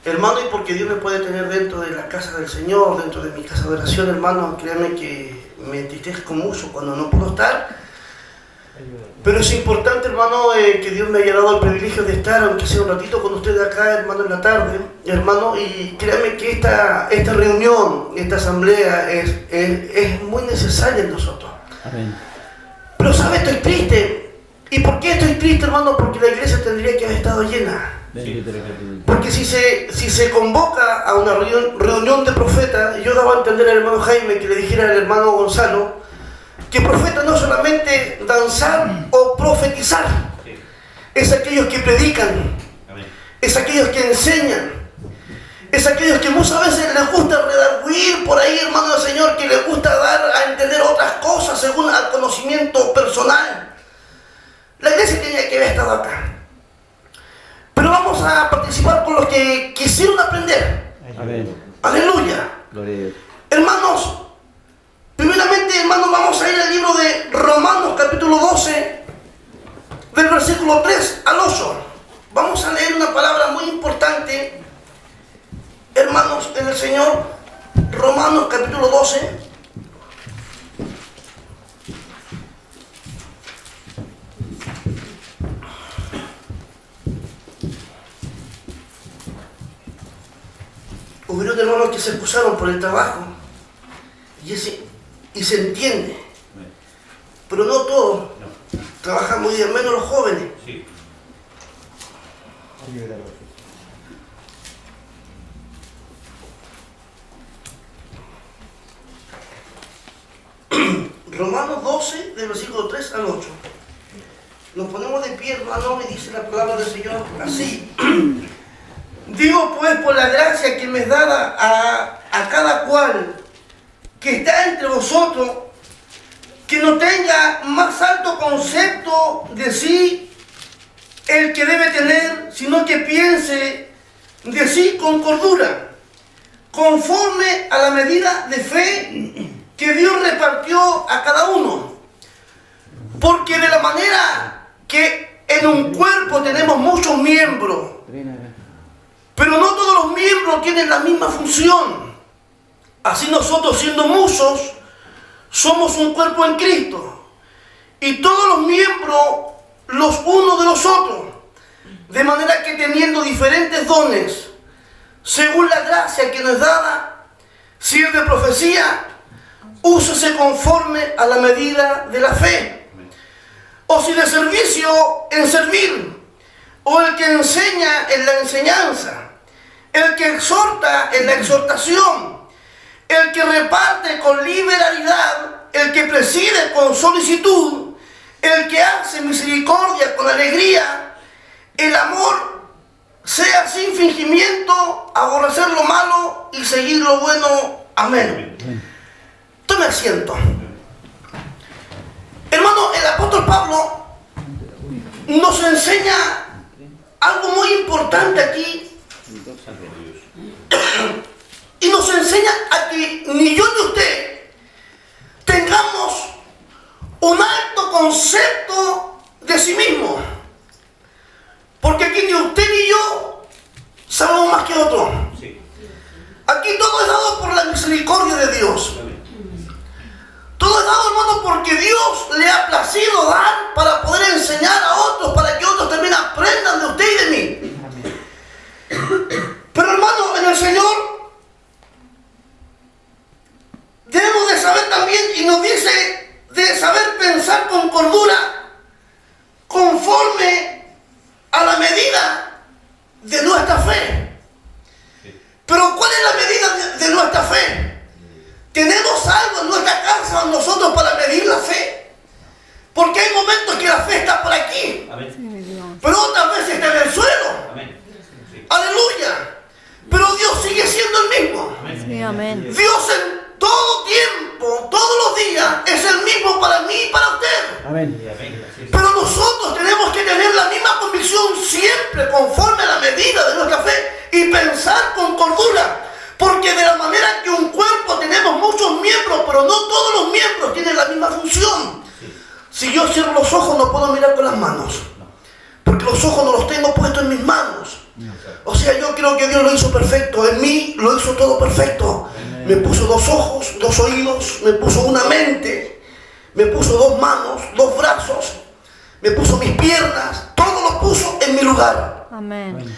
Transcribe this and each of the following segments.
Hermano, y porque Dios me puede tener dentro de la casa del Señor, dentro de mi casa de oración, hermano, créanme que me entristezco mucho cuando no puedo estar. Pero es importante, hermano, que Dios me haya dado el privilegio de estar, aunque sea un ratito con ustedes acá, hermano, en la tarde, hermano, y créanme que esta reunión, esta asamblea es muy necesaria en nosotros. Amén. Pero, ¿sabe? Estoy triste. ¿Y por qué estoy triste, hermano? Porque la iglesia tendría que haber estado llena. Porque si se convoca a una reunión de profetas, yo daba a entender al hermano Jaime que le dijera al hermano Gonzalo que profeta no es solamente danzar o profetizar, es aquellos que predican, es aquellos que enseñan, es aquellos que muchas veces les gusta redarguir por ahí, hermano del Señor, que les gusta dar a entender otras cosas según al conocimiento personal. La iglesia tenía que haber estado acá. Pero vamos a participar con los que quisieron aprender. Amén. Aleluya. Gloria a Dios. Hermanos, primeramente, hermanos, vamos a ir al libro de Romanos, capítulo 12, del versículo 3 al 8. Vamos a leer una palabra muy importante, hermanos, en el Señor. Romanos, capítulo 12. Hubieron hermanos que se excusaron por el trabajo y se entiende, pero no todos trabajan muy bien, menos los jóvenes. Sí. Romanos 12, del versículo 3 al 8. Nos ponemos de pie, hermano, y dice la palabra del Señor así. Digo pues por la gracia que me es dada a cada cual que está entre vosotros, que no tenga más alto concepto de sí el que debe tener, sino que piense de sí con cordura, conforme a la medida de fe que Dios repartió a cada uno. Porque de la manera que en un cuerpo tenemos muchos miembros, pero no todos los miembros tienen la misma función. Así nosotros, siendo muchos, somos un cuerpo en Cristo, y todos los miembros los unos de los otros, de manera que teniendo diferentes dones, según la gracia que nos es dada, si es de profecía, úsese conforme a la medida de la fe, o si de servicio, en servir, o el que enseña en la enseñanza, el que exhorta en la exhortación, el que reparte con liberalidad, el que preside con solicitud, el que hace misericordia con alegría, el amor sea sin fingimiento, aborrecer lo malo y seguir lo bueno. Amén. Tome asiento. Hermano, el apóstol Pablo nos enseña algo muy importante aquí. Y nos enseña a que ni yo ni usted tengamos un alto concepto de sí mismo. Porque aquí ni usted ni yo sabemos más que otro. Aquí todo es dado por la misericordia de Dios. Todo es dado, hermano, porque Dios le ha placido dar para poder enseñar a otros, para que otros también aprendan de usted y de mí. Pero, hermano, en el Señor debemos de saber también, y nos dice de saber pensar con cordura, conforme a la medida de nuestra fe. Pero ¿cuál es la medida de nuestra fe? ¿Tenemos algo en nuestra casa nosotros para medir la fe? Porque hay momentos que la fe está por aquí, pero otras veces está en el suelo. Aleluya. Pero Dios sigue siendo el mismo. Sí, amén. Dios en todo tiempo, todos los días, es el mismo para mí y para usted. Amén. Pero nosotros tenemos que tener la misma convicción siempre, conforme a la medida de nuestra fe, y pensar con cordura. Porque de la manera que un cuerpo tenemos muchos miembros, pero no todos los miembros tienen la misma función. Si yo cierro los ojos, no puedo mirar con las manos, porque los ojos no los tengo puestos en mis manos. O sea, yo creo que Dios lo hizo perfecto. En mí lo hizo todo perfecto. Me puso 2 ojos, 2 oídos, me puso una mente, me puso 2 manos, 2 brazos, me puso mis piernas, todo lo puso en mi lugar. Amén.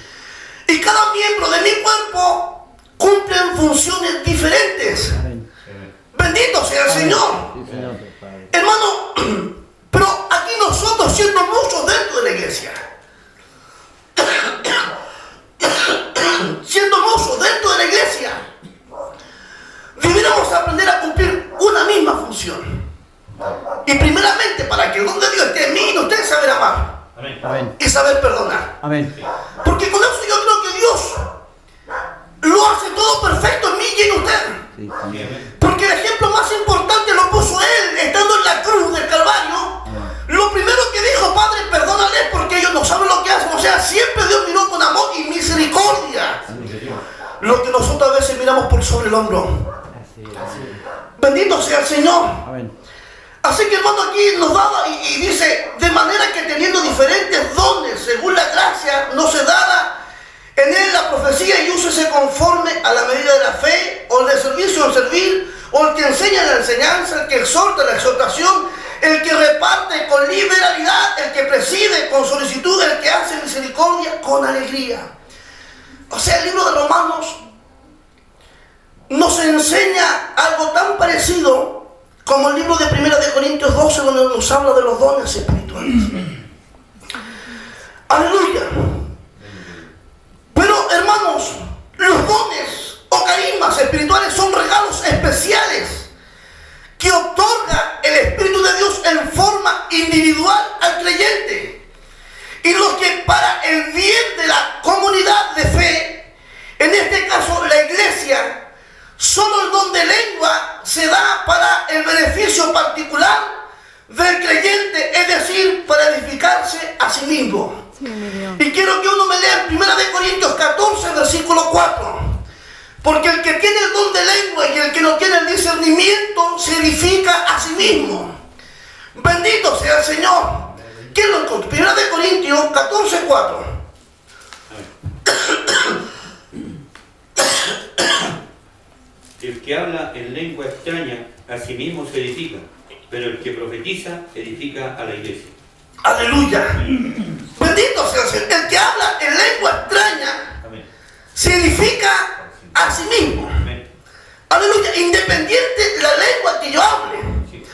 Y cada miembro de mi cuerpo cumple funciones diferentes. Amén. Bendito sea el Señor. Sí, Señor. Hermano, pero aquí nosotros, siendo muchos dentro de la iglesia, siendo muchos dentro de la iglesia, debiéramos aprender a cumplir una misma función. Y primeramente, para que el don de Dios esté en mí y usted saber amar. Amén. Amén. Y saber perdonar. Amén. Porque con eso yo creo que Dios lo hace todo perfecto en mí y en usted. Sí, amén. Porque el ejemplo más importante lo puso Él, estando en la cruz del Calvario. Lo primero que dijo: Padre, perdónales porque ellos no saben lo que hacen. O sea, siempre Dios miró con amor y misericordia. Lo que nosotros a veces miramos por sobre el hombro. Bendito sea el Señor. Amén. Así que, hermano, aquí nos daba y dice: de manera que teniendo diferentes dones según la gracia no se dada en él la profecía, y úsese conforme a la medida de la fe, o el de servicio en servir, o el que enseña la enseñanza, el que exhorta la exhortación, el que reparte con liberalidad, el que preside con solicitud, el que hace misericordia con alegría. O sea, el libro de Romanos nos enseña algo tan parecido como el libro de 1 de Corintios 12, donde nos habla de los dones espirituales. Aleluya. Pero, hermanos, los dones o carismas espirituales son regalos especiales que otorga el Espíritu de Dios en forma individual al creyente, y lo que para el bien de la comunidad de fe, en este caso la iglesia, solo el don de lengua se da para el beneficio particular del creyente, es decir, para edificarse a sí mismo. Sí, mi Dios. Y quiero que uno me lea 1 Corintios 14, versículo 4. Porque el que tiene el don de lengua y el que no tiene el discernimiento se edifica a sí mismo. Bendito sea el Señor. ¿Quién lo encontró? 1 Corintios 14, 4. El que habla en lengua extraña a sí mismo se edifica, pero el que profetiza edifica a la iglesia. Aleluya. Bendito sea el Señor. El que habla en lengua extraña Amén. se edifica a sí mismo. Amén. Aleluya. Independiente de la lengua que yo hable. Sí.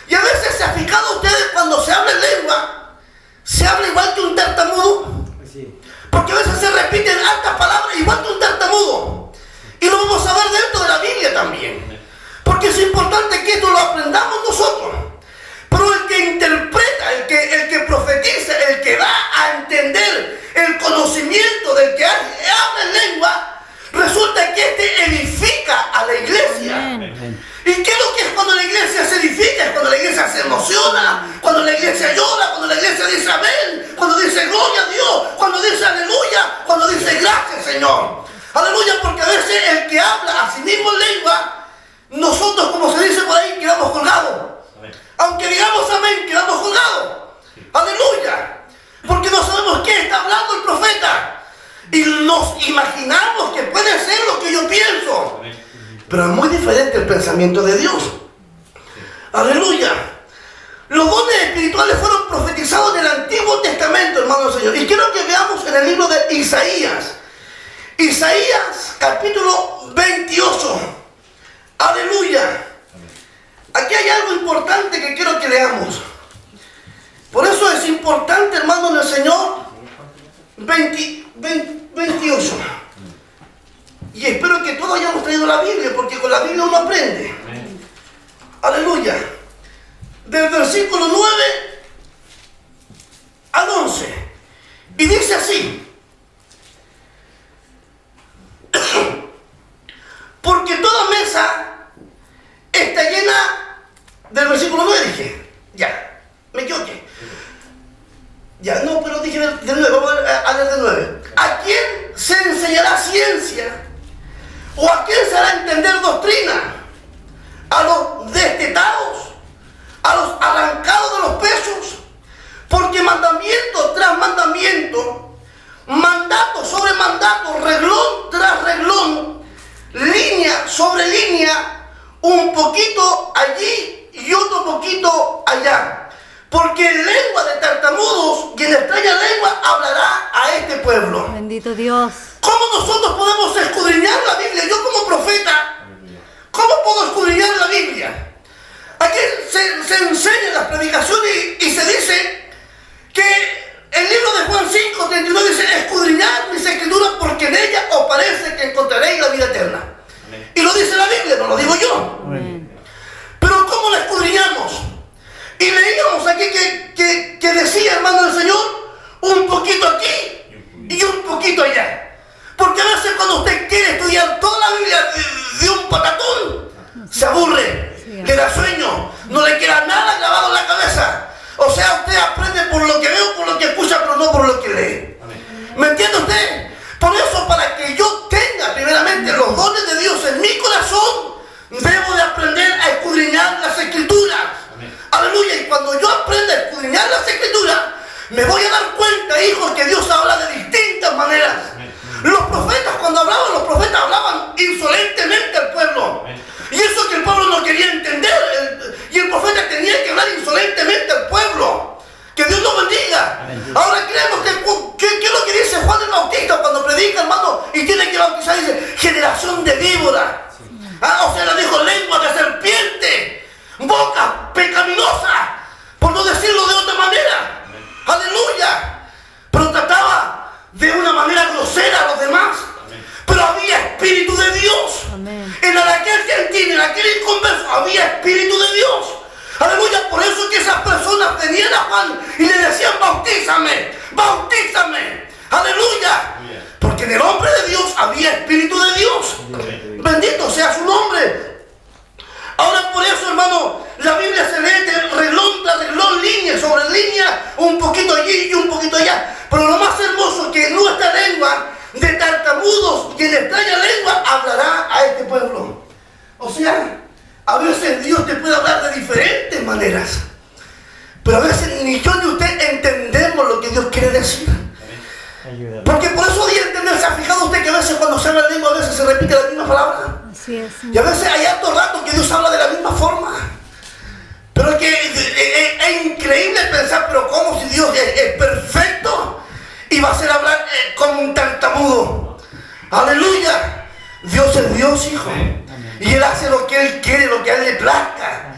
Y a veces se han fijado ustedes cuando se habla en lengua, se habla igual que un tartamudo. Sí. Porque a veces se repiten altas palabras igual que un tartamudo. Y lo vamos a ver dentro de la Biblia también. Porque es importante que esto lo aprendamos nosotros. Pero el que interpreta, el que profetiza, el que da a entender el conocimiento del que habla en lengua, resulta que este edifica a la iglesia. Amén. ¿Y qué es lo que es cuando la iglesia se edifica? Es cuando la iglesia se emociona, cuando la iglesia llora, cuando la iglesia dice amén, cuando dice gloria a Dios, cuando dice aleluya, cuando dice gracias, Señor. Aleluya, porque a veces el que habla a sí mismo en lengua, nosotros, como se dice por ahí, quedamos colgados. Aunque digamos amén, quedamos colgados. Aleluya. Porque no sabemos qué está hablando el profeta. Y nos imaginamos que puede ser lo que yo pienso. Pero es muy diferente el pensamiento de Dios. Aleluya. Los dones espirituales fueron profetizados en el Antiguo Testamento, hermano del Señor. Y quiero que veamos en el libro de Isaías. Isaías, capítulo 28. Aleluya. Aquí hay algo importante que quiero que leamos. Por eso es importante, hermano del Señor, 28. Y espero que todos hayamos traído la Biblia, porque con la Biblia uno aprende. Aleluya. Del versículo 9 al 11. Y dice así: porque toda mesa está llena. Del versículo 9 dije, ya, me equivoqué. Ya, no, pero dije de 9, vamos a leer de 9. ¿A quién se enseñará ciencia? ¿O a quién se hará entender doctrina? ¿A los destetados? ¿A los arrancados de los pechos? Porque mandamiento tras mandamiento, mandato sobre mandato, reglón tras reglón, línea sobre línea, un poquito allí y otro poquito allá. Porque en lengua de tartamudos y en extraña lengua hablará a este pueblo. Bendito Dios. ¿Cómo nosotros podemos escudriñar la Biblia? Yo como profeta, ¿cómo puedo escudriñar la Biblia? Aquí se enseña en las predicaciones y se dice que el libro de Juan 5:39 dice: escudriñad mis escrituras porque en ellas os parece que encontraréis la vida eterna. Amén. Y lo dice la Biblia, no lo digo yo. Amén. Pero ¿cómo la escudriñamos? Y leíamos aquí que decía, hermano del Señor, un poquito aquí y un poquito allá. Porque a veces cuando usted quiere estudiar toda la Biblia de un patatón, se aburre, le da sueño, no le queda nada grabado en la cabeza. O sea, usted aprende por lo que ve o por lo que escucha, pero no por lo que lee. Amén. ¿Me entiende usted? Por eso, para que yo tenga primeramente los dones de Dios en mi corazón, debo de aprender a escudriñar las Escrituras. Amén. Aleluya. Y cuando yo aprenda a escudriñar las Escrituras, me voy a dar cuenta, hijos, que Dios habla de distintas maneras. Amén. Los profetas, cuando hablaban, los profetas hablaban insolentemente al pueblo. Amén. Y eso que el pueblo no quería entender. Y el profeta tenía que hablar insolentemente al pueblo. Que Dios nos bendiga. Amén. Ahora creemos que ¿qué es lo que dice Juan el Bautista cuando predica, hermano? Y tiene que bautizar, dice: generación de víbora. Sí. O sea, le dijo: lengua de serpiente, boca pecaminosa, por no decirlo de otra manera. Amén. Aleluya. Pero trataba de una manera grosera a los demás. Amén. Pero había Espíritu de Dios. Amén. En aquel gentil, en aquel inconverso, había Espíritu de Dios. Aleluya. Por eso que esas personas venían a Juan y le decían: bautízame, bautízame. Aleluya. Amén. Porque en el hombre de Dios había Espíritu de Dios. Amén. Bendito sea su nombre. Ahora, por eso, hermano, la Biblia se lee de reglón tras reglón, línea sobre línea, un poquito allí y un poquito allá. Pero lo más hermoso, que en nuestra lengua de tartamudos y en extraña lengua hablará a este pueblo. O sea, a veces Dios te puede hablar de diferentes maneras, pero a veces ni yo ni usted entendemos lo que Dios quiere decir. Porque por eso di a entender. ¿Se ha fijado usted que a veces cuando se habla en lengua a veces se repite la misma palabra? Así es. Y a veces hay harto rato que Dios habla de la misma forma. Pero es que es increíble pensar: pero ¿cómo si Dios es perfecto y va a hacer hablar como un tartamudo? Aleluya. Dios es Dios, hijo. Amén. Y Él hace lo que Él quiere, lo que a Él le plazca.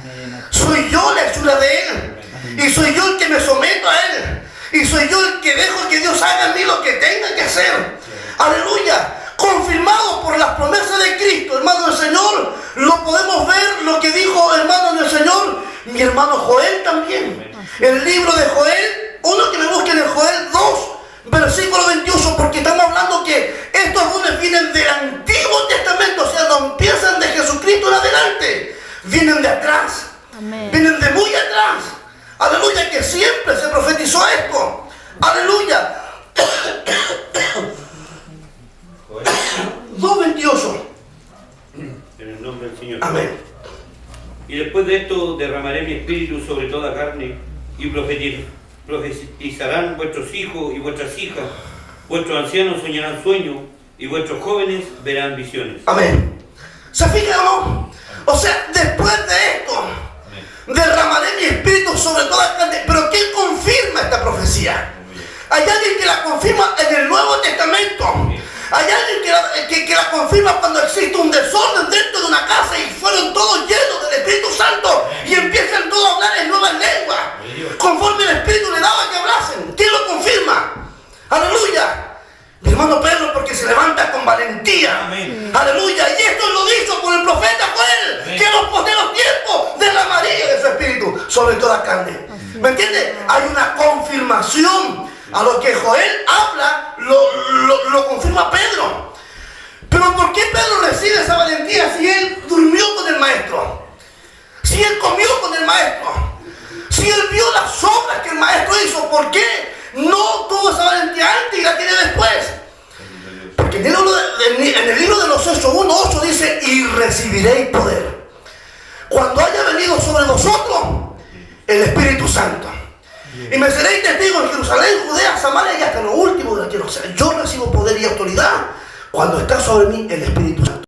Soy yo la hechura de Él. Amén. Y soy yo el que me someto a Él. Y soy yo el que dejo que Dios haga en mí lo que tenga que hacer. Sí. Aleluya. Confirmado por las promesas de Cristo, hermano del Señor, lo podemos ver, lo que dijo, hermano del Señor, mi hermano Joel también. El libro de Joel, uno que me busque en el Joel 2, versículo 28, porque estamos hablando que estos dones vienen del Antiguo Testamento, o sea, no empiezan de Jesucristo en adelante, vienen de atrás. Amén. Vienen de muy atrás. Aleluya, que siempre se profetizó esto. Aleluya. 2:28. En el nombre del Señor. Amén. Y después de esto derramaré mi espíritu sobre toda carne, y profetizarán vuestros hijos y vuestras hijas, vuestros ancianos soñarán sueños, y vuestros jóvenes verán visiones. Amén. ¿Se fijan, no? O sea, después de esto, derramaré mi espíritu sobre toda carne. Pero ¿quién confirma esta profecía? Hay alguien que la confirma en el Nuevo Testamento. Hay alguien que la confirma cuando existe un desorden dentro de una casa y fueron todos llenos del Espíritu Santo y empiezan todos a hablar en nuevas lenguas, conforme el Espíritu le daba que hablasen. ¿Quién lo confirma? Aleluya. Mi hermano Pedro, porque se levanta con valentía. Amén. Aleluya. Y esto lo dijo por el profeta Joel. Amén. Que en los posteriores tiempos derramaría de su espíritu sobre toda carne. Así. ¿Me entiende? Hay una confirmación. A lo que Joel habla, lo confirma Pedro. Pero ¿por qué Pedro recibe esa valentía si él durmió con el maestro? Si él comió con el maestro. Si él vio las obras que el maestro hizo, ¿por qué no tuvo esa valentía antes y la tiene después? Porque en el libro de los Hechos 1:8 dice: y recibiréis poder cuando haya venido sobre vosotros el Espíritu Santo. Y me seréis testigos en Jerusalén, Judea, Samaria y hasta lo último de la tierra. O sea, yo recibo poder y autoridad cuando está sobre mí el Espíritu